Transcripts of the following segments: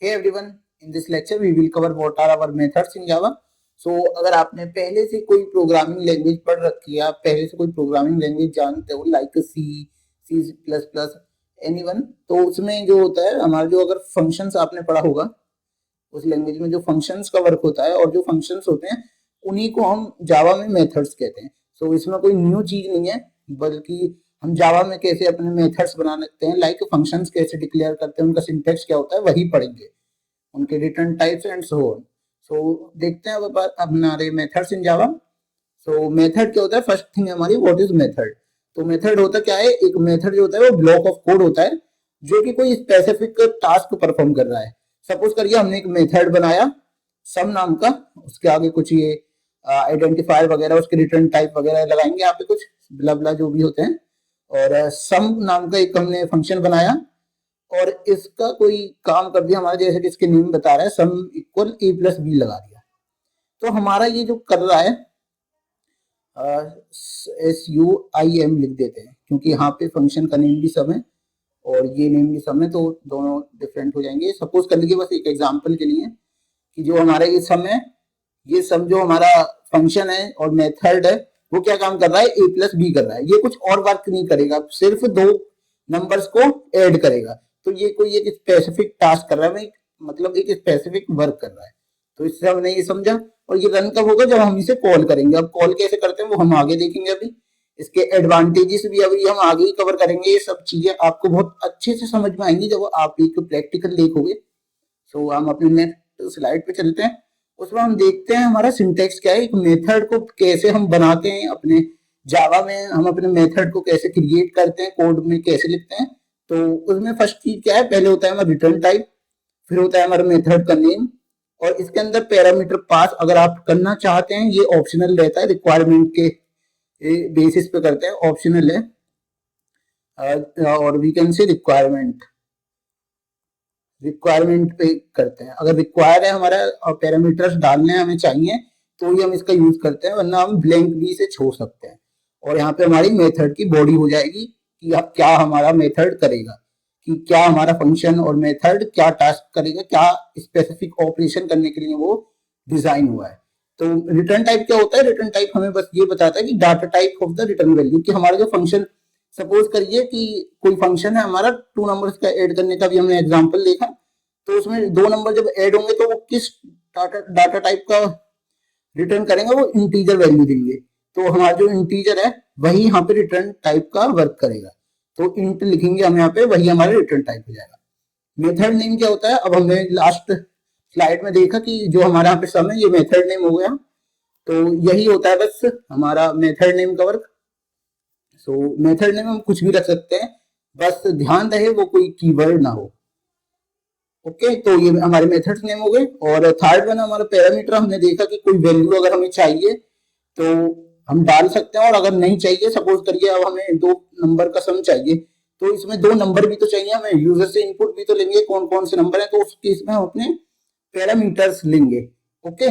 Hey everyone, in this lecture we will cover what are our methods in Java. So अगर आपने पहले से कोई प्रोग्रामिंग लैंग्वेज पढ़ रखी है, आप पहले से कोई प्रोग्रामिंग लैंग्वेज जानते हो लाइक C++, एनीवन, तो उसमें जो होता है हमारा जो अगर फंक्शंस आपने पढ़ा होगा उस लैंग्वेज में जो फंक्शंस का वर्क होता है और जो फंक्शंस होते हैं उन्हीं को हम जावा में मेथड्स कहते हैं। सो इसमें कोई न्यू चीज नहीं है, बल्कि हम जावा में कैसे अपने मेथड्स बना सकते हैं, लाइक फंक्शंस कैसे डिक्लेयर करते हैं, उनका सिंटैक्स क्या होता है वही पढ़ेंगे, उनके return types and so on. So देखते हैं अब हमारे methods in Java. So method क्या होता है, फर्स्ट थिंग हमारी व्हाट इज मेथड। तो मेथड होता क्या है, एक मेथड जो होता है वो ब्लॉक ऑफ कोड होता है जो कि कोई स्पेसिफिक टास्क परफॉर्म कर रहा है। सपोज करिए हमने एक मेथड बनाया सम नाम का, उसके आगे कुछ ये आइडेंटिफायर वगैरह, उसके रिटर्न टाइप वगैरह लगाएंगे यहाँ पे कुछ ब्ला ब्ला जो भी होते हैं, और सम नाम का एक हमने फंक्शन बनाया और इसका कोई काम कर दिया हमारा, जैसे कि इसके नेम बता रहा है सम इक्वल a+b लगा दिया। तो हमारा ये जो कर रहा है SUIM लिख देते हैं क्योंकि यहाँ पे फंक्शन का नेम भी सम है और ये नेम भी सम है, तो दोनों डिफरेंट हो जाएंगे। सपोज कर लीजिए बस एक एग्जांपल के लिए कि जो हमारा ये सम है, ये सम जो हमारा फंक्शन है और मेथड है वो क्या काम कर रहा है, a+b कर रहा है। ये कुछ और वर्क नहीं करेगा, सिर्फ दो नंबर्स को ऐड करेगा। तो ये कोई एक स्पेसिफिक टास्क कर रहा है, मतलब एक स्पेसिफिक वर्क कर रहा है। तो इससे हमने ये समझा। और ये रन कब होगा, जब हम इसे कॉल करेंगे। अब कॉल कैसे करते हैं वो हम आगे देखेंगे, अभी इसके एडवांटेजेस भी अभी हम आगे ही कवर करेंगे। ये सब चीजें आपको बहुत अच्छे से समझ में आएंगी जब आप एक प्रैक्टिकल देखोगे। सो हम अपने नेक्स्ट स्लाइड पे चलते हैं, उसमें हम देखते हैं हमारा सिंटेक्स क्या है, एक मेथड को कैसे हम बनाते हैं अपने जावा में, हम अपने मेथड को कैसे क्रिएट करते हैं, कोड में कैसे लिखते हैं। तो उसमें फर्स्ट चीज क्या है, पहले होता है हमारा रिटर्न टाइप, फिर होता है हमारा मेथड का नेम, और इसके अंदर पैरामीटर पास अगर आप करना चाहते हैं, ये ऑप्शनल रहता है, रिक्वायरमेंट के बेसिस पे करते हैं, ऑप्शनल है। और वी कैन से रिक्वायरमेंट पे करते हैं। अगर रिक्वायर है हमारा और पैरामीटर्स डालने हमें चाहिए तो ही हम इसका यूज करते हैं, वरना हम ब्लैंक भी से छोड़ सकते हैं। और यहाँ पे हमारी मेथड की बॉडी हो जाएगी कि अब क्या हमारा मेथड करेगा, कि क्या हमारा फंक्शन और मेथड क्या टास्क करेगा, क्या स्पेसिफिक ऑपरेशन करने के लिए वो डिजाइन हुआ है। तो रिटर्न टाइप क्या होता है, रिटर्न टाइप हमें बस ये बताता है कि data type of the return value, कि हमारा जो फंक्शन, सपोज करिए कि कोई फंक्शन है हमारा 2 नंबर्स का ऐड करने का, भी हमने एग्जांपल देखा। तो उसमें 2 नंबर जब ऐड होंगे तो वो किस डाटा टाइप का रिटर्न करेंगे, वो इंटीजर वैल्यू देंगे। तो हमारा जो इंटीजर है वही यहाँ पे रिटर्न टाइप का वर्क करेगा। तो इंट लिखेंगे हम यहाँ पे, वही हमारा रिटर्न टाइप हो जाएगा। मेथड नेम क्या होता है, अब हमने लास्ट स्लाइड में देखा कि जो हमारा यहाँ पे सम है ये मेथड नेम हो गया। तो यही होता है बस हमारा मेथड नेम का वर्क। सो मेथड नेम हम कुछ भी रख सकते हैं, बस ध्यान रहे वो कोई कीवर्ड ना हो। ओके, तो ये हमारे मेथड्स नेम हो गए। और थर्ड वन हमारा पैरामीटर, हमने देखा कि कोई वैल्यू अगर हमें चाहिए तो हम डाल सकते हैं, और अगर नहीं चाहिए, सपोज करिए अब हमें 2 नंबर का सम चाहिए, तो इसमें 2 नंबर भी तो चाहिए हमें, यूजर से इनपुट भी तो लेंगे कौन कौन से नंबर है, तो उस केस में हम अपने पैरामीटर्स लेंगे। ओके,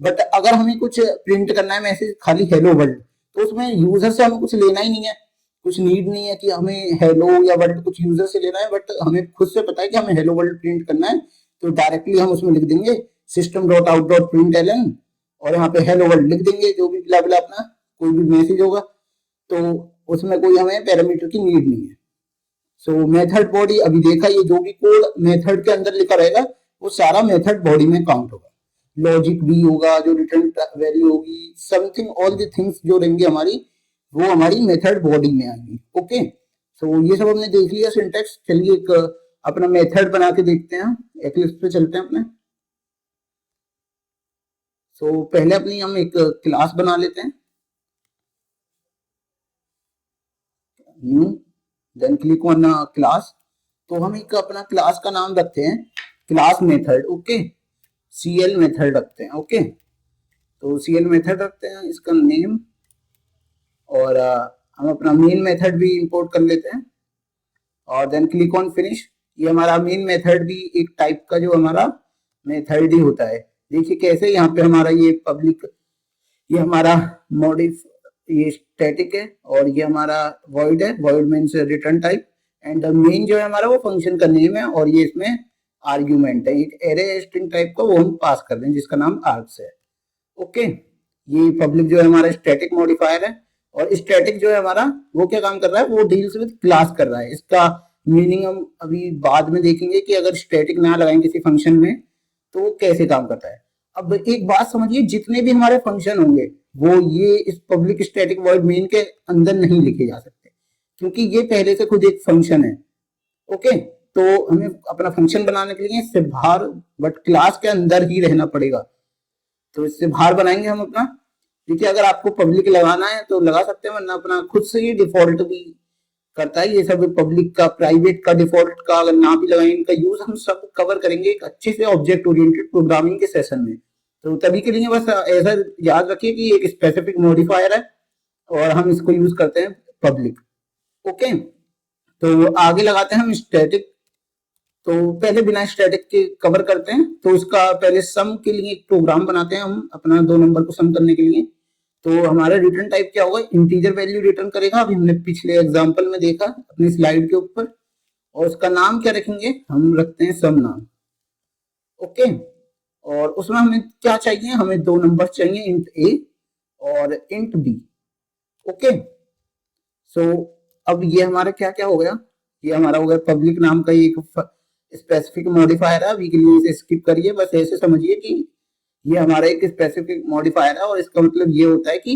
बट अगर हमें कुछ प्रिंट करना है मैसेज खाली हेलो वर्ल्ड, तो उसमें यूजर से हमें कुछ लेना ही नहीं है, कुछ नीड नहीं है कि हमें हेलो या वर्ल्ड कुछ यूजर से लेना है, बट हमें खुद से पता है कि हमें हेलो वर्ल्ड प्रिंट करना है। तो डायरेक्टली हम उसमें लिख देंगे system.out.println और यहाँ पे हेलो वर्ल्ड लिख देंगे, जो भी बिला बिला अपना कोई भी मैसेज होगा। तो उसमें कोई हमें पैरामीटर की नीड नहीं है। सो मेथड बॉडी अभी देखा, ये जो भी कोड मेथड के अंदर लिखा रहेगा वो सारा मेथड बॉडी में काउंट होगा। लॉजिक भी होगा, जो रिटर्न वैल्यू होगी, समथिंग ऑल द थिंग्स जो रहेंगी हमारी, वो हमारी मेथड बॉडी में आएंगी। ओके, सो ये सब हमने देख लिया सिंटेक्स। चलिए एक अपना मेथड बना के देखते हैं, एक्लिप्स पे चलते हैं अपने। सो पहले अपनी हम एक क्लास बना लेते हैं, new, then click on class. तो हम एक अपना क्लास का नाम रखते हैं class method. Okay, CL method रखते हैं। ओके, तो CL मेथड रखते हैं, इसका नेम, और हम अपना मेन मेथड भी इंपोर्ट कर लेते हैं, और देन क्लिक ऑन फिनिश। ये हमारा मेन मेथड भी एक टाइप का जो हमारा मेथड ही होता है। देखिए कैसे, यहाँ पे हमारा ये पब्लिक, ये हमारा मॉडिफ, ये स्टैटिक है, और ये हमारा वॉइड है, void means return type, and main जो है हमारा वो फंक्शन का नेम है, और ये इसमें आर्ग्यूमेंट है, एक एरे स्ट्रिंग टाइप का, वो हम पास कर रहे हैं जिसका नाम आर्ग्स है। ओके, ये पब्लिक जो है हमारा स्टैटिक मॉडिफायर है। और स्टैटिक जो है हमारा वो क्या काम कर रहा है, वो डील्स विद क्लास कर रहा है। इसका मीनिंग हम अभी बाद में देखेंगे कि अगर स्टैटिक ना लगाएं किसी फंक्शन में तो वो कैसे काम करता है। अब एक बात समझिए, जितने भी हमारे फंक्शन होंगे वो ये इस पब्लिक स्टैटिक वॉइड मेन के अंदर नहीं लिखे जा सकते, क्योंकि ये पहले से खुद एक फंक्शन है। ओके, तो हमें अपना फंक्शन बनाने के लिए इससे बाहर बट क्लास के अंदर ही रहना पड़ेगा। तो इससे बाहर बनाएंगे हम अपना। देखिए, अगर आपको पब्लिक लगाना है तो लगा सकते हैं, वरना अपना खुद से ही डिफॉल्ट भी करता है। ये सब पब्लिक का, प्राइवेट का, डिफॉल्ट का अगर ना भी लगाएं, इनका यूज हम सब कवर करेंगे एक अच्छे से ऑब्जेक्ट ओरिएंटेड प्रोग्रामिंग के सेशन में। तो तभी के लिए बस ऐसा याद रखिए कि एक स्पेसिफिक मॉडिफायर है और हम इसको यूज करते हैं पब्लिक। ओके, तो आगे लगाते हैं हम स्टैटिक। तो पहले बिना स्टैटिक के कवर करते हैं। तो इसका पहले सम के लिए एक प्रोग्राम बनाते हैं हम, अपना दो नंबर को सम करने के लिए। तो हमारा रिटर्न टाइप क्या होगा, इंटीजर वैल्यू रिटर्न करेगा। अभी हमने पिछले एग्जांपल में देखा अपनी स्लाइड के ऊपर। और उसका नाम क्या रखेंगे, हम रखते हैं सम नाम। ओके, और उसमें हमें क्या चाहिए, हमें दो नंबर चाहिए, इंट ए और इंट बी। ओके, सो अब ये हमारा क्या क्या हो गया, ये हमारा हो गया पब्लिक नाम का एक स्पेसिफिक मॉडिफायर है। अभी के लिए इसे स्किप करिए, बस ऐसे समझिए कि ये हमारा एक स्पेसिफिक मॉडिफायर है और इसका मतलब ये होता है कि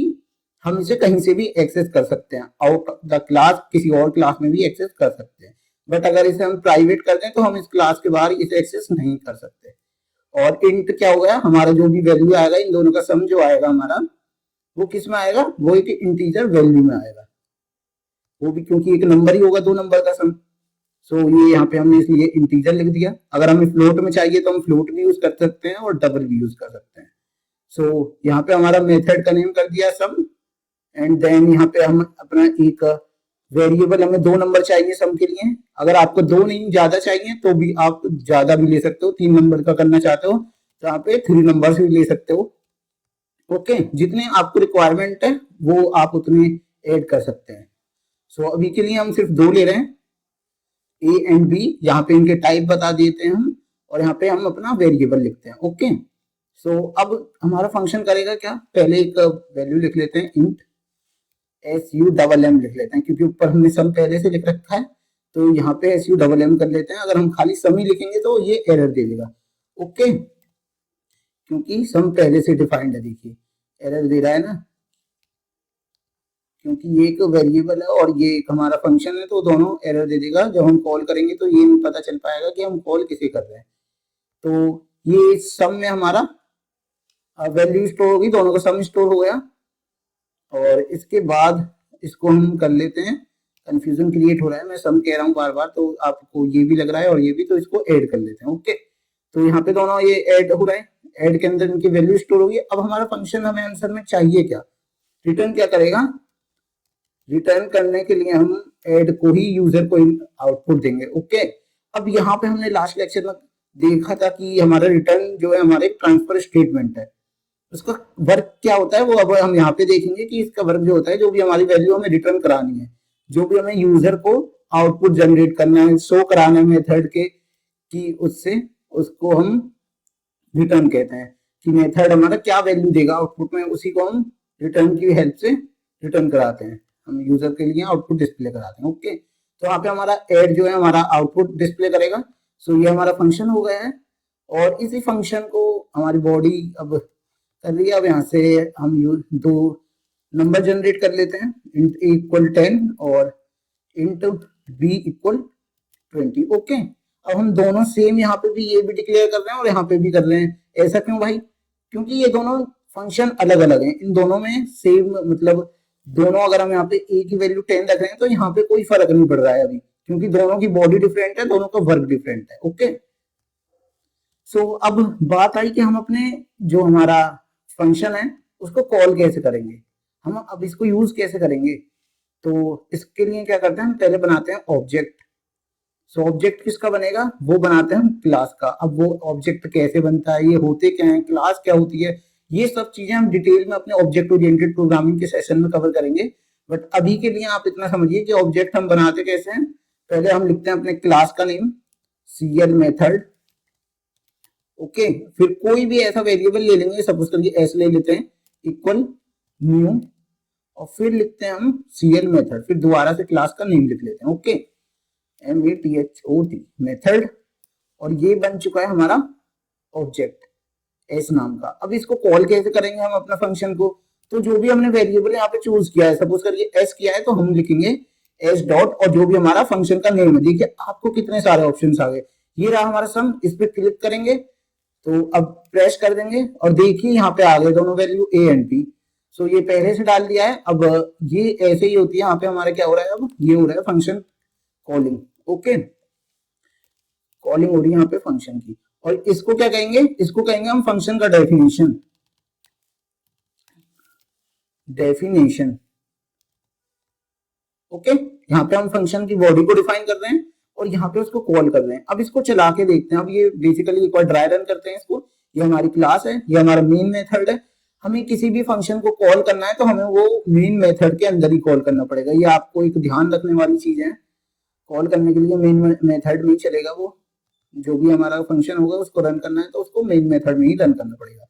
हम इसे कहीं से भी एक्सेस कर सकते हैं, आउट ऑफ द क्लास किसी और क्लास में भी एक्सेस कर सकते हैं। बट अगर इसे हम प्राइवेट कर दें तो हम इस क्लास के बाहर इसे एक्सेस नहीं कर सकते। और इंट क्या हो गया, हमारा जो भी वैल्यू आएगा, इन दोनों का सम जो आएगा हमारा, वो किस में आएगा, वो एक इंटीजर वैल्यू में आएगा। वो भी क्योंकि एक नंबर ही होगा, दो नंबर का सम। सो ये यहाँ पे हमने इसलिए इंटीजर लिख दिया। अगर हमें फ्लोट में चाहिए तो हम फ्लोट भी यूज कर सकते हैं और डबल भी यूज कर सकते हैं। सो यहाँ पे हमारा मेथड का नेम कर दिया सम। एंड देन यहाँ पे हम अपना एक वेरिएबल, हमें दो नंबर चाहिए सम के लिए। अगर आपको दो नहीं ज्यादा चाहिए तो भी आप ज्यादा भी ले सकते हो, 3 नंबर का करना चाहते हो तो यहाँ पे 3 नंबर भी ले सकते हो। ओके, जितने आपको रिक्वायरमेंट है वो आप उतने ऐड कर सकते हैं। सो अभी के लिए हम सिर्फ दो ले रहे हैं, ए एंड बी। यहाँ पे इनके टाइप बता देते हैं हम, और यहाँ पे हम अपना वेरिएबल लिखते हैं। ओके, सो अब हमारा फंक्शन करेगा क्या, पहले एक वैल्यू लिख लेते हैं, इंट SUMM लिख लेते हैं, क्योंकि ऊपर हमने सम पहले से लिख रखा है। तो यहाँ पे SUMM कर लेते हैं। अगर हम खाली सम ही लिखेंगे तो ये एरर दे देगा। ओके, क्योंकि सम पहले से डिफाइंड है। देखिए एरर दे रहा है ना, क्योंकि ये एक वेरिएबल है और ये एक हमारा फंक्शन है, तो दोनों एरर दे देगा। जब हम कॉल करेंगे तो ये नहीं पता चल पाएगा कि हम कॉल किसे कर रहे हैं। तो ये सम में हमारा वैल्यू स्टोर होगी, दोनों का सम स्टोर हो गया। और इसके बाद इसको हम कर लेते हैं, कंफ्यूजन क्रिएट हो रहा है, मैं सम कह रहा हूँ बार बार तो आपको ये भी लग रहा है और ये भी, तो इसको ऐड कर लेते हैं। ओके, तो यहाँ पे दोनों ये ऐड हो रहे हैं, ऐड के अंदर इनकी वैल्यू स्टोर होगी। अब हमारा फंक्शन हमें आंसर में चाहिए क्या, रिटर्न क्या करेगा, रिटर्न करने के लिए हम ऐड को ही यूजर को आउटपुट देंगे। ओके, अब यहाँ पे हमने लास्ट लेक्चर में देखा था कि हमारा रिटर्न जो है हमारे ट्रांसफर स्टेटमेंट है, उसका वर्क क्या होता है वो अब हम यहाँ पे देखेंगे कि इसका वर्क जो होता है, जो भी हमारी वैल्यू हमें रिटर्न करानी है, जो भी हमें यूजर को आउटपुट जनरेट करना है, शो कराना है मेथड के, कि उससे उसको हम रिटर्न कहते हैं कि मेथड हमारा क्या वैल्यू देगा आउटपुट में, उसी को हम रिटर्न की हेल्प से रिटर्न कराते हैं, हम यूजर के लिए आउटपुट डिस्प्ले कराते हैं। ओके, तो यहाँ पे हमारा ऐड जो है हमारा आउटपुट डिस्प्ले करेगा। सो ये हमारा फंक्शन हो गया है और इसी फंक्शन को हमारी बॉडी अब कर रही है। अब यहाँ से हम दो नंबर जनरेट कर लेते हैं, इंट ए इक्वल 10 और इंट बी इक्वल 20। ओके, अब हम दोनों सेम यहाँ पे भी ये भी डिक्लेयर कर रहे हैं और यहाँ पे भी कर रहे हैं। ऐसा क्यों भाई, क्योंकि ये दोनों फंक्शन अलग अलग हैं, इन दोनों में सेम मतलब दोनों, अगर हम यहाँ पे ए की वैल्यू 10 रख रहे हैं तो यहाँ पे कोई फर्क नहीं पड़ रहा है अभी, क्योंकि दोनों की बॉडी डिफरेंट है, दोनों का वर्क डिफरेंट है। ओके, सो अब बात आई कि हम अपने जो हमारा फंक्शन है उसको कॉल कैसे करेंगे, हम अब इसको यूज कैसे करेंगे। तो इसके लिए क्या करते हैं, हम पहले बनाते हैं ऑब्जेक्ट। सो ऑब्जेक्ट किसका बनेगा, वो बनाते हैं हम क्लास का। अब वो ऑब्जेक्ट कैसे बनता है, ये होते क्या है, क्लास क्या होती है, ये सब चीजें हम डिटेल में अपने ऑब्जेक्ट ओरिएंटेड प्रोग्रामिंग के सेशन में कवर करेंगे। बट अभी के लिए आप इतना समझिए कि ऑब्जेक्ट हम बनाते कैसे हैं। पहले हम लिखते हैं अपने क्लास का नेम, CL मेथड ओके, फिर कोई भी ऐसा वेरिएबल ले लेंगे, सपोज करिए एस ले लेते हैं इक्वल न्यू, और फिर लिखते हैं हम सीएल मेथड, फिर दोबारा से क्लास का नेम लिख लेते हैं। ओके, METHOD मेथड, और ये बन चुका है हमारा ऑब्जेक्ट एस नाम का। अब इसको कॉल कैसे करेंगे हम अपना फंक्शन को, तो जो भी हमने वेरिएबल यहाँ पे चूज किया है, सपोज करिए एस किया है, तो हम लिखेंगे एस डॉट और जो भी हमारा फंक्शन का नेम है। देखिए आपको कितने सारे ऑप्शंस आ गए, ये रहा हमारा सम, इस पे क्लिक करेंगे तो अब प्रेस कर देंगे और देखिए यहाँ पे आ गए दोनों वैल्यू ए एंड बी। सो ये पहले से डाल दिया है। अब ये ऐसे ही होती है, यहाँ पे हमारे क्या हो रहा है, अब ये हो रहा है फंक्शन कॉलिंग। ओके, कॉलिंग हो रही है यहाँ पे फंक्शन की, और इसको क्या कहेंगे, इसको कहेंगे हम फंक्शन का डेफिनेशन। डेफिनेशन ओके, यहाँ पे हम फंक्शन की बॉडी को डिफाइन कर रहे हैं और यहाँ पे उसको कॉल कर रहे हैं। अब इसको चला के देखते हैं। अब ये बेसिकली एक बार ड्राई रन करते हैं इसको। ये हमारी क्लास है, ये हमारा मेन मेथड है। हमें किसी भी फंक्शन को कॉल करना है तो हमें वो मेन मेथड के अंदर ही कॉल करना पड़ेगा। ये आपको एक ध्यान रखने वाली चीज है। कॉल करने के लिए मेन मेथड में चलेगा, वो जो भी हमारा फंक्शन होगा उसको रन करना है तो उसको मेन मेथड में ही रन करना पड़ेगा।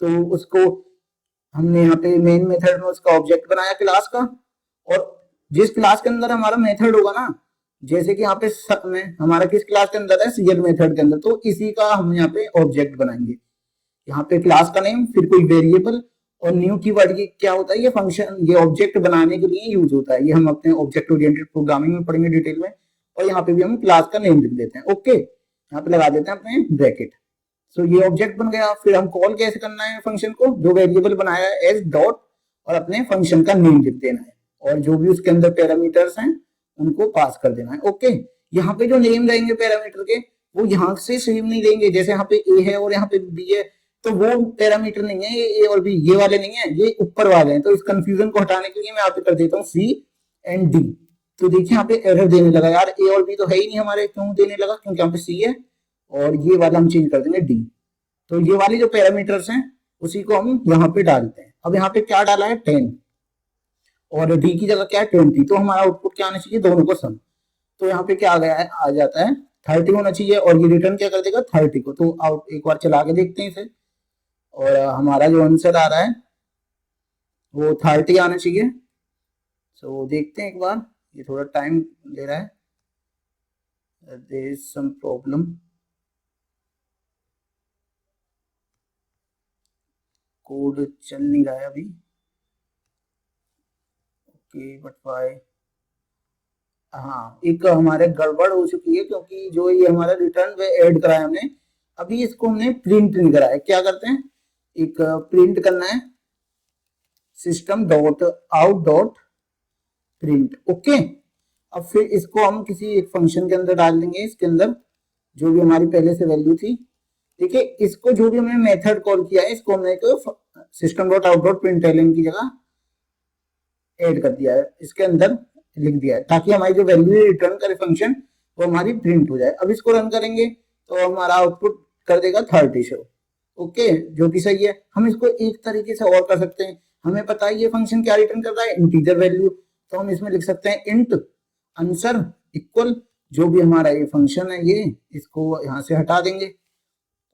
तो उसको हमने यहाँ पे मेन मेथड में उसका ऑब्जेक्ट बनाया क्लास का, और जिस क्लास के अंदर हमारा मेथड होगा ना, जैसे कि यहाँ पे में हमारा किस क्लास के अंदर है, सीएल मेथड के अंदर, तो इसी का हम यहाँ पे ऑब्जेक्ट बनाएंगे। यहाँ पे क्लास का नेम, फिर कोई वेरिएबल, और न्यू कीवर्ड ये क्या होता है, ये फंक्शन, ये ऑब्जेक्ट बनाने के लिए यूज होता है। ये हम अपने ऑब्जेक्ट ओरिएंटेड प्रोग्रामिंग में पढ़ेंगे डिटेल में। और यहाँ पे भी हम क्लास का नेम लिख देते हैं। ओके, यहाँ पे लगा देते हैं अपने ब्रैकेट। सो ये ऑब्जेक्ट बन गया। फिर हम कॉल कैसे करना है फंक्शन को, जो वेरिएबल बनाया है एस डॉट, और अपने फंक्शन का नेम लिख देना है, और जो भी उसके अंदर पैरामीटर्स हैं उनको पास कर देना है। ओके, यहाँ पे जो नेम रहेंगे पैरामीटर के, वो यहाँ से सेम नहीं रहेंगे। जैसे यहाँ पे ए है और यहाँ पे बी है, तो वो पैरामीटर नहीं है, ये ए और बी ये वाले नहीं है, ये ऊपर वाले हैं। तो इस कंफ्यूजन को हटाने के लिए मैं यहाँ पे कर देता हूँ सी एंड डी। तो देखिए यहाँ पे एरर देने लगा, यार ए और बी तो है ही नहीं हमारे, क्यों देने लगा, क्योंकि यहाँ पे सी है और ये वाला हम चेंज कर देंगे डी। तो ये वाले जो पैरामीटर्स हैं उसी को हम यहाँ पे डालते हैं। अब यहाँ पे क्या डाला है, 10, और डी की जगह क्या है, 20। तो हमारा आउटपुट क्या आना चाहिए, दोनों को सम। तो यहाँ पे क्या आ गया है, आ जाता है 30 होना चाहिए, और ये रिटर्न क्या कर देगा, 30 को। तो आउट एक बार चला के देखते हैं इसे, और हमारा जो आंसर आ रहा है वो 30 आना चाहिए। सो देखते हैं एक बार, ये थोड़ा टाइम ले रहा है, there is some problem. Code चल नहीं रहा है अभी। ओके, बट वाई, हाँ एक हमारे गड़बड़ हो चुकी है, क्योंकि जो ये हमारा रिटर्न वे ऐड करा है हमने, अभी इसको हमने प्रिंट नहीं करा है। क्या करते हैं, एक प्रिंट करना है, system dot out dot print. Okay, अब फिर इसको हम किसी एक फंक्शन के अंदर डाल देंगे, इसके अंदर जो भी हमारी पहले से वैल्यू थी। देखिए इसको जो भी हमने मेथड कॉल किया है, इसको हमने एक system dot out dot print की जगह ऐड कर दिया है, इसके अंदर लिख दिया है, ताकि हमारी जो वैल्यू रिटर्न करे फंक्शन वो हमारी प्रिंट हो जाए। अब इसको रन करेंगे तो हमारा आउटपुट कर देगा 30 शो। ओके, जो कि सही है। हम इसको एक तरीके से और कर सकते हैं, हमें पता है ये फंक्शन क्या रिटर्न कर रहा है, इंटीजर वैल्यू। तो हम इसमें लिख सकते हैं इंट आंसर इक्वल, जो भी हमारा ये फंक्शन है ये, इसको यहाँ से हटा देंगे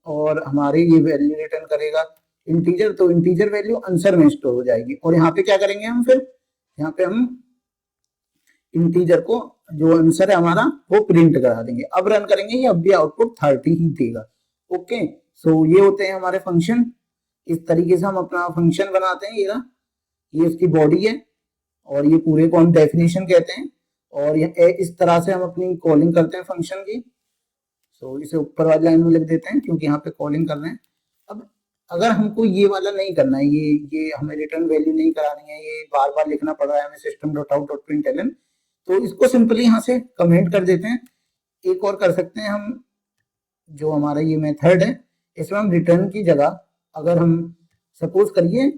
और हमारी ये वैल्यू रिटर्न करेगा इंटीजर। तो इंटीजर वैल्यू आंसर में स्टोर हो जाएगी। और यहाँ पे क्या करेंगे हम, फिर यहाँ पे हम इंटीजर को, जो आंसर है हमारा, वो प्रिंट करा देंगे। अब रन करेंगे, ये अब भी आउटपुट 30 ही देगा। ओके, सो ये होते हैं हमारे फंक्शन। इस तरीके से हम अपना फंक्शन बनाते हैं। ये इसकी बॉडी है और ये पूरे को हम डेफिनेशन कहते हैं, और ये इस तरह से हम अपनी कॉलिंग करते हैं फंक्शन की। सो इसे ऊपर वाली लाइन में लिख देते हैं, क्योंकि यहाँ पे कॉलिंग कर रहे हैं। अब अगर हमको ये वाला नहीं करना है, ये हमें रिटर्न वैल्यू नहीं करानी है, ये बार बार लिखना पड़ रहा है हमें system dot out dot println, तो इसको सिंपली यहाँ से कमेंट कर देते हैं। एक और कर सकते हैं हम, जो हमारा ये मेथड है, इसमें हम रिटर्न की जगह, अगर हम सपोज करिए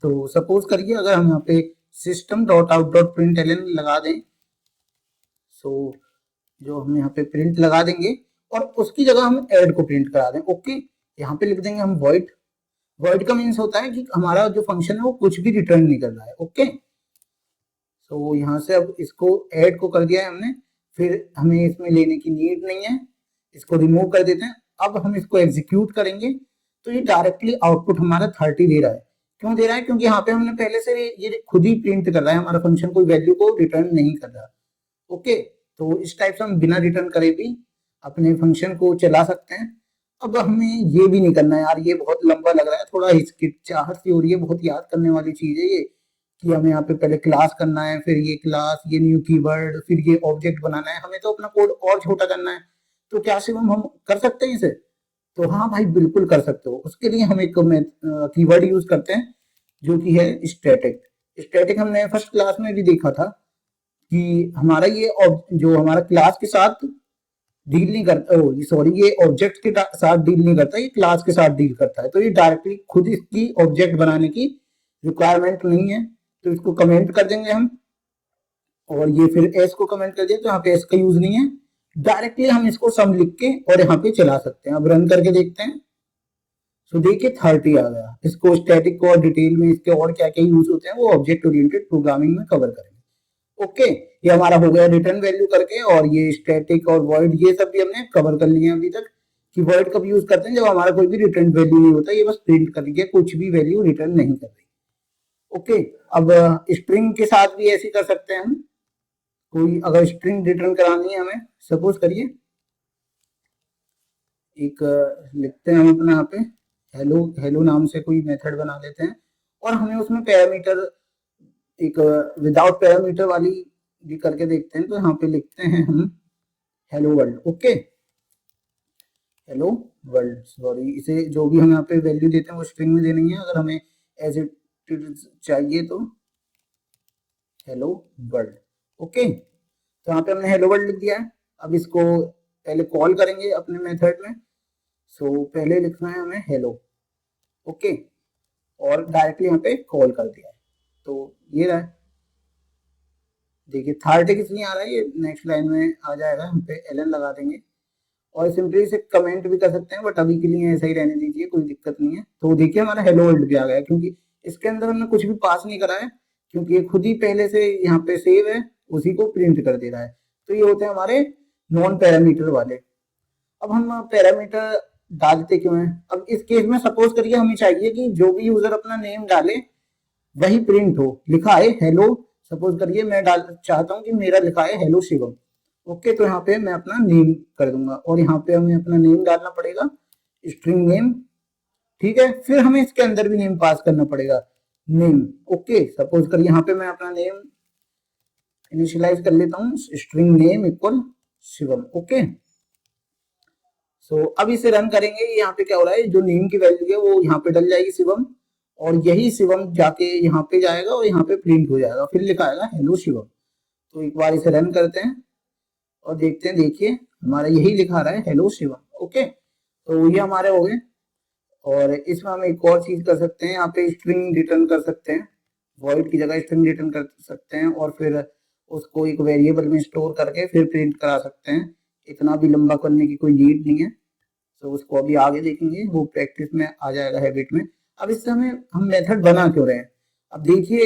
तो सपोज करिए अगर हम यहाँ पे system dot out dot println लगा दें, सो जो हम यहाँ पे प्रिंट लगा देंगे और उसकी जगह हम ऐड को प्रिंट करा दें। ओके, यहाँ पे लिख देंगे हम वॉइड। वॉइड का मीन्स होता है कि हमारा जो फंक्शन है वो कुछ भी रिटर्न नहीं कर रहा है। ओके, तो यहाँ से अब इसको ऐड को कर दिया है हमने, फिर हमें इसमें लेने की नीड नहीं है। इसको रिमूव कर देते हैं। अब हम इसको एग्जीक्यूट करेंगे तो ये डायरेक्टली आउटपुट हमारा 30 दे रहा है। क्यों दे रहा है? क्योंकि यहाँ पे हमने पहले से ये खुद ही प्रिंट कर रहा है, हमारा फंक्शन कोई वैल्यू को रिटर्न नहीं कर रहा। ओके, तो इस टाइप से हम बिना रिटर्न करे भी अपने फंक्शन को चला सकते हैं। अब हमें ये भी नहीं करना है यार, ये बहुत लंबा लग रहा है, थोड़ा हिचकिचाहट सी हो रही है, बहुत याद करने वाली चीज है ये, कि हमें यहाँ पे पहले क्लास करना है, फिर ये क्लास, ये न्यू कीवर्ड, फिर ये ऑब्जेक्ट बनाना है, हमें तो अपना कोड और छोटा करना है। तो क्या शिवम हम कर सकते हैं इसे? तो हाँ भाई, बिल्कुल कर सकते हो। उसके लिए हम एक कीवर्ड यूज करते हैं जो कि है स्टैटिक। स्टैटिक हमने फर्स्ट क्लास में भी देखा था कि हमारा ये जो हमारा क्लास के साथ डील नहीं करता, सॉरी, ये ऑब्जेक्ट के साथ डील नहीं करता, ये क्लास के साथ डील करता है। तो ये डायरेक्टली खुद इसकी ऑब्जेक्ट बनाने की रिक्वायरमेंट नहीं है। तो इसको कमेंट कर देंगे हम, और ये फिर एस को कमेंट कर दिया, तो यहाँ पे एस का यूज नहीं है। डायरेक्टली हम इसको सम लिख के और यहाँ पे चला सकते हैं। अब रन करके देखते हैं। तो देखिए 30 आ गया। इसको स्टैटिक को और डिटेल में इसके और क्या क्या यूज होते हैं वो ऑब्जेक्ट ओरिएंटेड प्रोग्रामिंग में कवर करेंगे। ओके, ये हमारा हो गया रिटर्न वैल्यू करके, और ये स्टैटिक और वॉइड ये सब भी हमने कवर कर लिए अभी तक, कि वॉइड कब यूज करते हैं? जब हमारा कोई भी रिटर्न वैल्यू नहीं होता, ये बस प्रिंट कर रही है, कुछ भी वैल्यू रिटर्न नहीं कर रही। ओके, अब स्ट्रिंग के साथ भी ऐसे कर सकते हैं हम। कोई अगर स्ट्रिंग रिटर्न करानी है हमें, सपोज करिए एक लिखते हैं हम अपना यहाँ पे हेलो, हेलो नाम से कोई मेथड बना लेते हैं, और हमें उसमें पैरामीटर एक विदाउट पैरामीटर वाली भी करके देखते हैं। तो यहाँ पे लिखते हैं हम hello world. Okay, hello world, sorry, इसे जो भी हम यहाँ पे वैल्यू देते हैं वो स्ट्रिंग में देनी है। अगर हमें एज इट चाहिए तो हेलो वर्ल्ड। ओके, तो यहाँ पे हमने हेलो वर्ल्ड लिख दिया है। अब इसको पहले कॉल करेंगे अपने मेथड में। सो पहले लिखना है हमें हेलो। ओके, और डायरेक्टली यहाँ पे कॉल कर दिया है। तो ये रहा है, देखिए 30 इसलिए आ रहा है, ये नेक्स्ट लाइन में आ जाएगा, हम पे एलन लगा देंगे। और सिंपली इसे कमेंट भी कर सकते हैं, बट अभी के लिए ऐसा ही रहने दीजिए, कोई दिक्कत नहीं है। तो देखिए हमारा हेलो वर्ल्ड भी आ गया, क्योंकि इसके अंदर हमने कुछ भी पास नहीं करा है, क्योंकि ये खुद ही पहले से यहाँ पे सेव है, उसी को प्रिंट कर दे रहा है। तो ये होते हैं हमारे नॉन पैरामीटर वाले। अब हम पैरामीटर डालते क्यों हैं? अब इस केस में सपोज करिए हमें चाहिए कि जो भी यूजर अपना नेम डाले वही प्रिंट हो, लिखा है हेलो। सपोज करिए मैं डाल चाहता हूँ कि मेरा लिखा है हेलो शिवम। ओके, तो यहाँ पे मैं अपना नेम कर दूंगा, और यहाँ पे हमें अपना नेम डालना पड़ेगा, स्ट्रिंग नेम। ठीक है, फिर हमें इसके अंदर भी नेम पास करना पड़ेगा, नेम। ओके, सपोज करिए यहाँ पे मैं अपना नेम इनिशियलाइज कर लेता हूँ, string name equal Shivam. Okay, so अब इसे रन करेंगे। यहाँ पे क्या हो रहा है, जो नेम की वैल्यू है वो यहाँ पे डल जाएगी शिवम, और यही शिवम जाके यहाँ पे जाएगा और यहाँ पे प्रिंट हो जाएगा, फिर लिखा आएगा हेलो शिवम। तो एक बार इसे रन करते हैं और देखते हैं। देखिए हमारा यही लिखा रहा है हेलो शिवम। ओके, तो ये हमारे हो गए। और इसमें हम एक और चीज कर सकते हैं, यहाँ पे स्ट्रिंग रिटर्न कर सकते हैं, वॉइड की जगह स्ट्रिंग रिटर्न कर सकते हैं, और फिर उसको एक वेरिएबल में स्टोर करके फिर प्रिंट करा सकते हैं। इतना भी लंबा करने की कोई नीड नहीं है। तो उसको अभी आगे देखेंगे, वो प्रैक्टिस में आ जाएगा, हैबिट में। अब इससे हम मेथड बना क्यों रहे हैं? अब देखिए,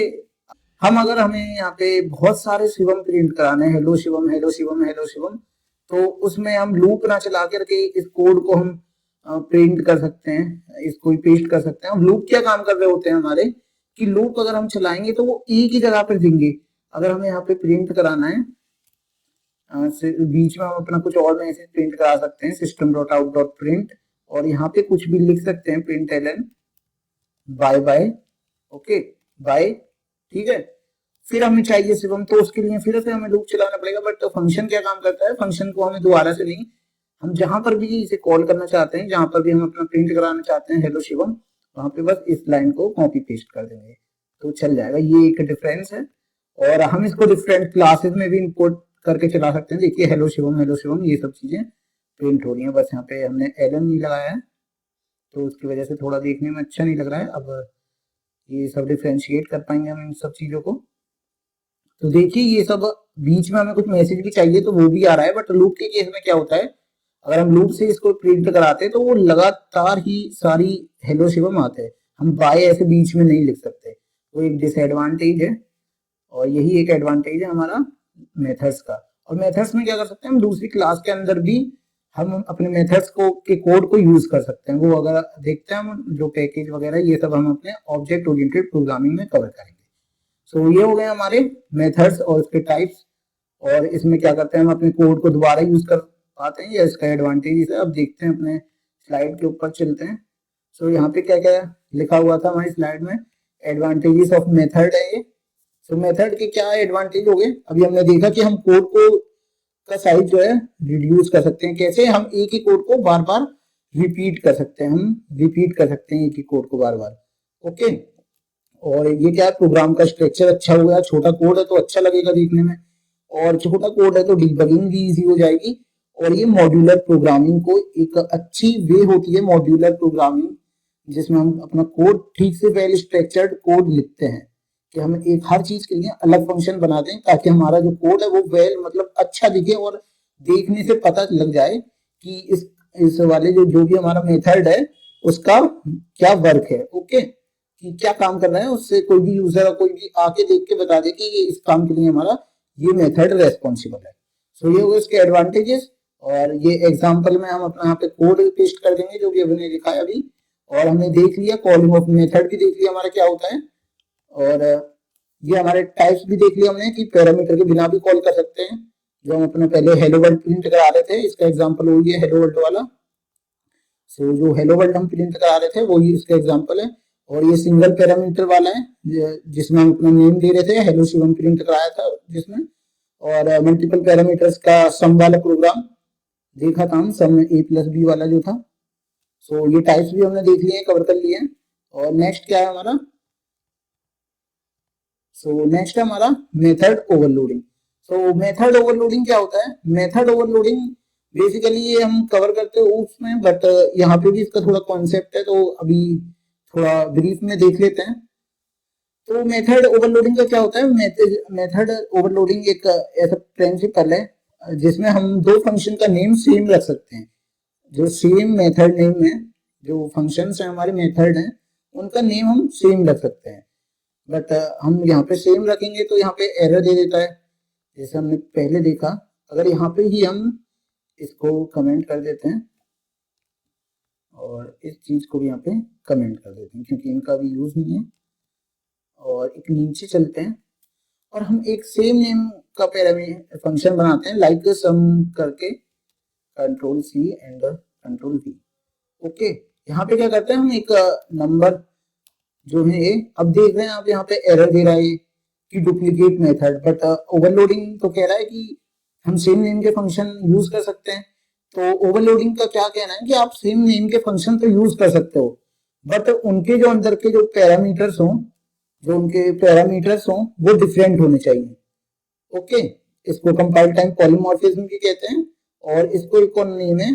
अगर हमें यहाँ पे बहुत सारे शिवम प्रिंट कराने हैं, hello Shivam, hello Shivam, hello Shivam, तो उसमें हम लूप ना चला करके इस कोड को हम प्रिंट कर सकते हैं, इसको पेस्ट कर सकते हैं। लूप क्या काम कर रहे होते हैं हमारे, कि लूप अगर हम चलाएंगे तो वो ई की जगह पर देंगे। अगर हमें यहाँ पे प्रिंट कराना है, बीच में हम अपना कुछ और मैसेज प्रिंट करा सकते हैं, system dot out dot print, और यहाँ पे कुछ भी लिख सकते हैं, print Allen bye bye. Okay, bye. ठीक है, फिर हमें चाहिए शिवम, तो उसके लिए फिर से हमें लूप चलाना पड़ेगा। बट फंक्शन क्या काम करता है, फंक्शन को हमें दोबारा से नहीं, हम जहां पर भी इसे कॉल करना चाहते हैं, जहां पर भी हम अपना प्रिंट कराना चाहते हैं हेलो शिवम, वहां पे बस इस लाइन को कॉपी पेस्ट कर देंगे तो चल जाएगा। ये एक डिफरेंस है। और हम इसको डिफरेंट क्लासेस में भी इंपोर्ट करके चला सकते हैं। देखिए हेलो शिवम, ये सब चीजें प्रिंट हो रही है। बस यहाँ पे हमने एलन नहीं लगाया है, तो उसकी वजह से थोड़ा देखने में अच्छा नहीं लग रहा है। अब ये सब डिफ्रेंशिएट कर पाएंगे हम इन सब चीजों को। तो देखिए ये सब बीच में हमें कुछ मैसेज भी चाहिए तो वो भी आ रहा है। बट लूप के केस में क्या होता है, अगर हम लूप से इसको प्रिंट कराते हैं तो वो लगातार ही सारी हेलो शिवम आते हैं, हम बाय ऐसे बीच में नहीं लिख सकते। वो एक डिसएडवांटेज है, और यही एक एडवांटेज है हमारा मेथड्स का। और मेथड्स में क्या कर सकते हैं, हम दूसरी क्लास के अंदर भी हम अपने मेथड्स को के कोड को यूज कर सकते हैं। वो अगर देखते हैं हम जो पैकेज वगैरह ये सब हम अपने ऑब्जेक्ट ओरिएंटेड प्रोग्रामिंग में कवर करेंगे। सो ये हो गए हमारे मेथड्स और उसके टाइप्स। और इसमें क्या करते हैं, हम अपने कोड को दोबारा यूज कर पाते हैं, ये इसका एडवांटेज है। अब देखते हैं, अपने स्लाइड के ऊपर चलते हैं। सो यहाँ पे क्या क्या लिखा हुआ था हमारी स्लाइड में, एडवांटेजेस ऑफ मेथड है ये। सो मेथड के क्या एडवांटेज हो गए, अभी हमने देखा कि हम कोड को का साइज जो है रिड्यूस कर सकते हैं। कैसे, हम एक ही कोड को बार बार रिपीट कर सकते हैं, एक ही कोड को बार बार। ओके, और ये क्या है, प्रोग्राम का स्ट्रक्चर अच्छा हो गया, छोटा कोड है तो अच्छा लगेगा देखने में, और छोटा कोड है तो डिबगिंग भी इजी हो जाएगी। और ये मॉड्यूलर प्रोग्रामिंग को एक अच्छी वे होती है, मॉड्यूलर प्रोग्रामिंग, जिसमें हम अपना कोड ठीक से वेल स्ट्रक्चर्ड कोड लिखते हैं, कि हम एक हर चीज के लिए अलग फंक्शन बनाते हैं, ताकि हमारा जो कोड है वो वेल मतलब अच्छा दिखे और देखने से पता लग जाए कि इस वाले जो भी हमारा मेथड है उसका क्या वर्क है। ओके, कि क्या काम कर रहा है, उससे कोई भी यूजर कोई भी आके देख के बता दे कि ये इस काम के लिए हमारा ये मेथड रेस्पॉन्सिबल है। सो ये हो गए इसके एडवांटेजेस। और ये एग्जांपल में हम अपना यहाँ पे कोड पेस्ट कर देंगे जो भी हमने लिखा है अभी। और हमने देख लिया कॉलिंग ऑफ मेथड भी देख लिया हमारा क्या होता है, और ये हमारे टाइप्स भी देख लिया हमने कि पैरामीटर के बिना भी कॉल कर सकते हैं, जो हम अपने पहले हेलो वर्ल्ड प्रिंट करा रहे थे, इसका एग्जांपल वही है हेलो वर्ल्ड वाला। सो जो हेलो वर्ल्ड हम प्रिंट करा रहे थे वही इसका एग्जांपल है। और ये सिंगल पैरामीटर वाला है जिसमें हम अपना नेम दे रहे थे, हेलो शिवम प्रिंट कराया था जिसमें। और मल्टीपल पैरामीटर्स का सम वाला प्रोग्राम देखा था हम, सम ए प्लस बी वाला जो था। सो ये टाइप्स भी हमने देख लिए हैं, कवर कर लिए हैं। और नेक्स्ट क्या है हमारा, सो नेक्स्ट है हमारा मेथड ओवरलोडिंग। सो मेथड ओवरलोडिंग क्या होता है, मेथड ओवरलोडिंग बेसिकली ये हम कवर करते हैं उसमें, बट यहाँ पे भी इसका थोड़ा कॉन्सेप्ट है, तो अभी थोड़ा ब्रीफ में देख लेते हैं। तो मेथड ओवरलोडिंग का क्या होता है, मेथड ओवरलोडिंग एक ऐसा प्रिंसिपल है जिसमें हम दो फंक्शन का नेम सेम रख सकते हैं। जो सेम मेथड नेम है, जो फंक्शंस हैं हमारे मेथड हैं, उनका नेम हम सेम रख सकते हैं। बट हम यहाँ पे सेम रखेंगे तो यहाँ पे एरर दे देता है, जैसे हमने पहले देखा। अगर यहाँ पे ही हम इसको कमेंट कर देते हैं और इस चीज को भी यहाँ पे कमेंट कर देते हैं, क्योंकि इनका भी यूज नहीं है। और एक नीचे चलते हैं और हम एक सेम नेम का पैरामीटर फंक्शन बनाते हैं, लाइक सम करके, control C and control V. Okay, यहाँ पे क्या करते हैं, हम एक नंबर जो है, अब देख रहे हैं आप यहाँ पे एरर दे रहा है कि डुप्लीकेट मेथड, बट ओवरलोडिंग तो कह रहा है कि हम सेम नेम के फंक्शन यूज कर सकते हैं। तो ओवरलोडिंग का क्या कहना है कि आप सेम नेम के फंक्शन तो यूज कर सकते हो, बट उनके जो अंदर के जो पैरामीटर्स हों, वो डिफरेंट होने चाहिए। ओके, इसको कंपाइल टाइम पॉलीमॉर्फिज्म भी कहते हैं। और इसको एक और नेम है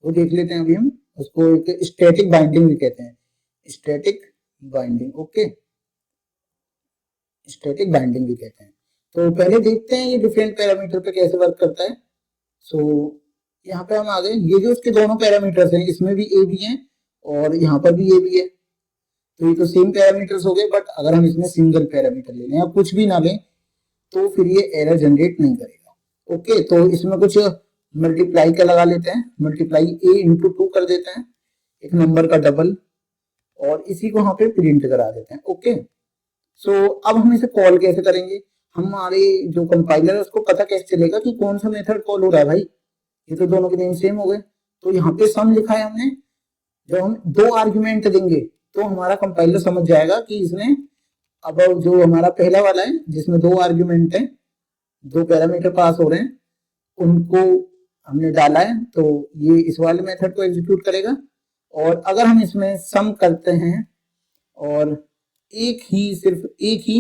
वो देख लेते हैं अभी हम, उसको एक स्टैटिक बाइंडिंग भी कहते हैं, static binding. Okay, static binding भी कहते हैं। तो पहले देखते हैं ये डिफरेंट पैरामीटर पे कैसे वर्क करता है। सो यहाँ पे हम आ गए, ये जो इसके दोनों पैरामीटर्स हैं, इसमें भी ए भी है और यहाँ पर भी ए भी है, तो ये तो सेम पैरामीटर्स हो गए। बट अगर हम इसमें सिंगल पैरामीटर ले लें या कुछ भी ना लें तो फिर ये एरर जनरेट नहीं करेगा। ओके, तो इसमें कुछ मल्टीप्लाई का लगा लेते हैं, मल्टीप्लाई ए इंटू 2 कर देते हैं, एक नंबर का डबल, और इसी को यहाँ पे प्रिंट करा देते हैं। ओके, सो अब हम इसे कॉल कैसे करेंगे, हमारे जो कंपाइलर है उसको पता कैसे चलेगा कि कौन सा मेथड कॉल हो रहा है, भाई ये तो दोनों के नेम सेम हो गए। तो यहाँ पे सम लिखा है हमने, जब हम दो आर्ग्यूमेंट देंगे तो हमारा कंपाइलर समझ जाएगा कि इसने, अब जो हमारा पहला वाला है जिसमें दो आर्ग्यूमेंट है, दो पैरामीटर पास हो रहे हैं, उनको हमने डाला है, तो ये इस वाले मेथड को एग्जीक्यूट करेगा। और अगर हम इसमें सम करते हैं और सिर्फ एक ही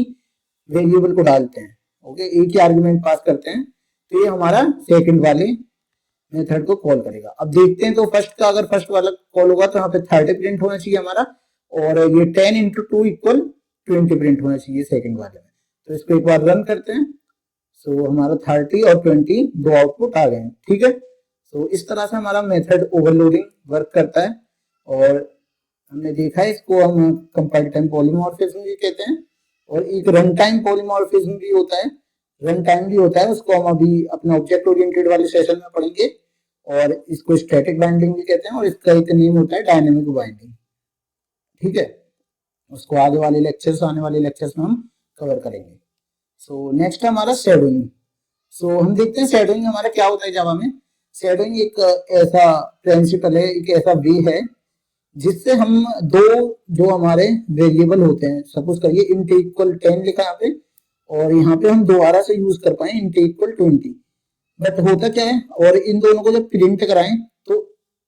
वेरिएबल को डालते हैं, ओके, एक ही आर्गुमेंट पास करते हैं, तो ये हमारा सेकंड वाले मेथड को कॉल करेगा। अब देखते हैं, तो फर्स्ट का अगर फर्स्ट वाला कॉल होगा तो यहाँ पे 30 प्रिंट होना चाहिए हमारा, और ये 10 इंटू 2 इक्वल 20 प्रिंट होना चाहिए सेकंड वाले में। तो इसको एक बार रन करते हैं। सो हमारा 30 और 20 दो आउटपुट आ गए, ठीक है। सो इस तरह से हमारा मेथड ओवरलोडिंग वर्क करता है। और हमने देखा है इसको हम कंपाइल टाइम पॉलीमॉर्फिज्म भी कहते हैं, और एक रन टाइम पॉलीमॉर्फिज्म भी होता है, रन टाइम भी होता है, उसको हम अभी अपने ऑब्जेक्ट ओरिएंटेड वाले सेशन में पढ़ेंगे। और इसको स्टैटिक बाइंडिंग भी कहते हैं, और इसका एक नेम होता है डायनेमिक बाइंडिंग। ठीक है, उसको आगे वाले लेक्चर्स, आने वाले लेक्चर्स में हम कवर करेंगे। सो नेक्स्ट है हमारा शैडोइंग। सो हम देखते हैं शैडोइंग हमारा क्या होता है जावा में। शैडोइंग एक ऐसा प्रिंसिपल है, एक ऐसा वे है जिससे हम दो जो हमारे वेरिएबल होते हैं, सपोज करिए इंट इक्वल 10 लिखा यहाँ पे, और यहाँ पे हम दोबारा से यूज कर पाए इंट इक्वल 20। बट होता क्या है, और इन दोनों को जब प्रिंट कराएं तो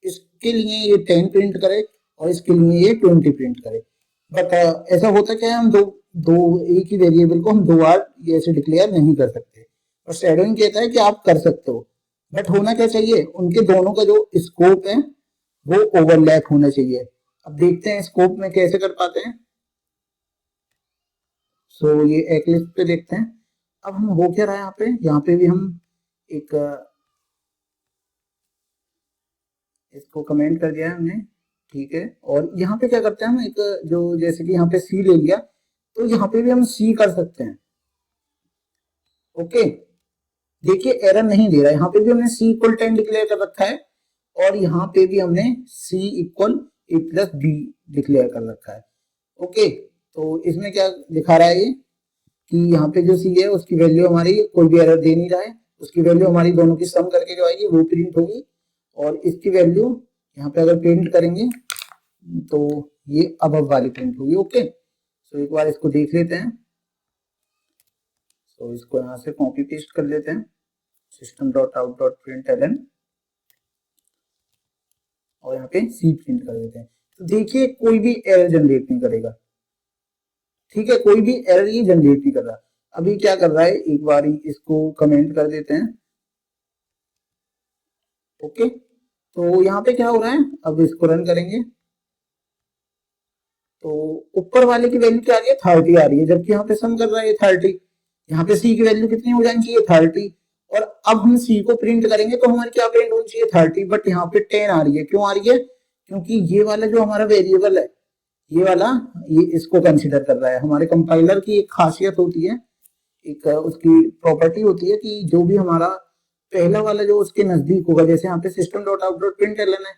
इसके लिए ये 10 प्रिंट करे और इसके लिए ये 20 प्रिंट करे। बट ऐसा होता क्या है, हम दो दो एक ही वेरिएबल को हम दो बार ये ऐसे डिक्लेयर नहीं कर सकते, और शैडोइंग कहता है कि आप कर सकते हो। बट होना क्या चाहिए, उनके दोनों का जो स्कोप है वो ओवरलैप होना चाहिए। अब देखते हैं स्कोप में कैसे कर पाते हैं। सो ये एक्लिप्स पे देखते हैं। अब हम हो क्या रहा है यहाँ पे भी हम एक इसको कमेंट कर दिया है हमने, ठीक है। और यहाँ पे क्या करते हैं हम, एक जो जैसे कि यहाँ पे सी ले लिया, तो यहाँ पे भी हम सी कर सकते हैं। ओके, देखिए एरर नहीं दे रहा है, यहाँ पे भी हमने सी इक्वल 10 डिक्लेयर कर रखा है, और यहाँ पे भी हमने c equal a plus b declare कर रखा है। ओके, तो इसमें क्या दिखा रहा है ये कि यहाँ पे जो सी है उसकी वैल्यू हमारी कोई भी एरर दे नहीं रहा है, उसकी वैल्यू हमारी दोनों की सम करके जो आएगी वो प्रिंट होगी, और इसकी वैल्यू यहाँ पे अगर प्रिंट करेंगे तो ये अबव वाली प्रिंट होगी। ओके, तो एक बार इसको देख लेते हैं। तो इसको यहाँ से कॉपी पेस्ट कर लेते हैं, system.out.println, और यहाँ पे सी प्रिंट कर देते हैं। तो देखिए कोई भी एरर जनरेट नहीं करेगा, ठीक है, कोई भी एरर ये जनरेट नहीं कर रहा। अभी क्या कर रहा है, एक बार इसको कमेंट कर देते हैं। ओके, तो यहाँ पे क्या हो रहा है, अब इसको रन करेंगे तो ऊपर वाले की वैल्यू क्या आ रही है, 30 आ रही है, जबकि यहाँ पे सम कर रहा है 30। यहाँ पे सी की वैल्यू कितनी हो जानी चाहिए, 30। और अब हम सी को प्रिंट करेंगे तो हमारी क्या प्रिंट होनी चाहिए, 30, बट यहाँ पे 10 आ रही है। क्यों आ रही है, क्योंकि ये वाला जो हमारा वेरिएबल है, ये वाला ये इसको कंसिडर कर रहा है। हमारे कंपाइलर की एक खासियत होती है, एक उसकी प्रॉपर्टी होती है कि जो भी हमारा पहला वाला जो उसके नजदीक होगा, जैसे यहाँ पे system.out.println है,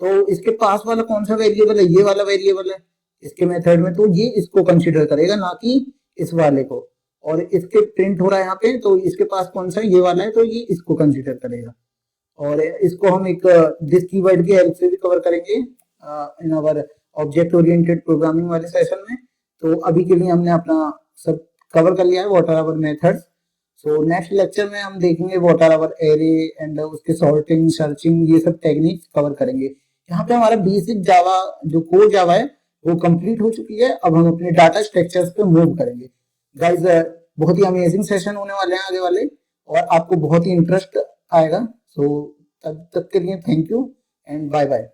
तो इसके पास वाला कौन सा वेरिएबल है, ये वाला वेरिएबल है इसके मेथड में, तो ये इसको कंसिडर करेगा, ना कि इस वाले को। और इसके प्रिंट हो रहा है यहाँ पे, तो इसके पास कौन सा ये वाला है, तो ये इसको कंसिडर करेगा। और इसको हम एक दिस कीवर्ड की हेल्प से भी कवर करेंगे in our object oriented programming वाले सेशन में। तो अभी के लिए हमने अपना सब कवर कर लिया है, what are our methods. So next lecture में हम देखेंगे what are our array and उसके सॉर्टिंग, सर्चिंग, ये सब टेक्निक्स कवर करेंगे। यहाँ पे हमारा बेसिक जावा जो कोर जावा है वो कंप्लीट हो चुकी है। अब हम अपने डाटा स्ट्रक्चर्स पे मूव करेंगे। गाइस बहुत ही अमेजिंग सेशन होने वाले हैं आगे वाले, और आपको बहुत ही इंटरेस्ट आएगा। सो तब तक के लिए thank you and bye bye.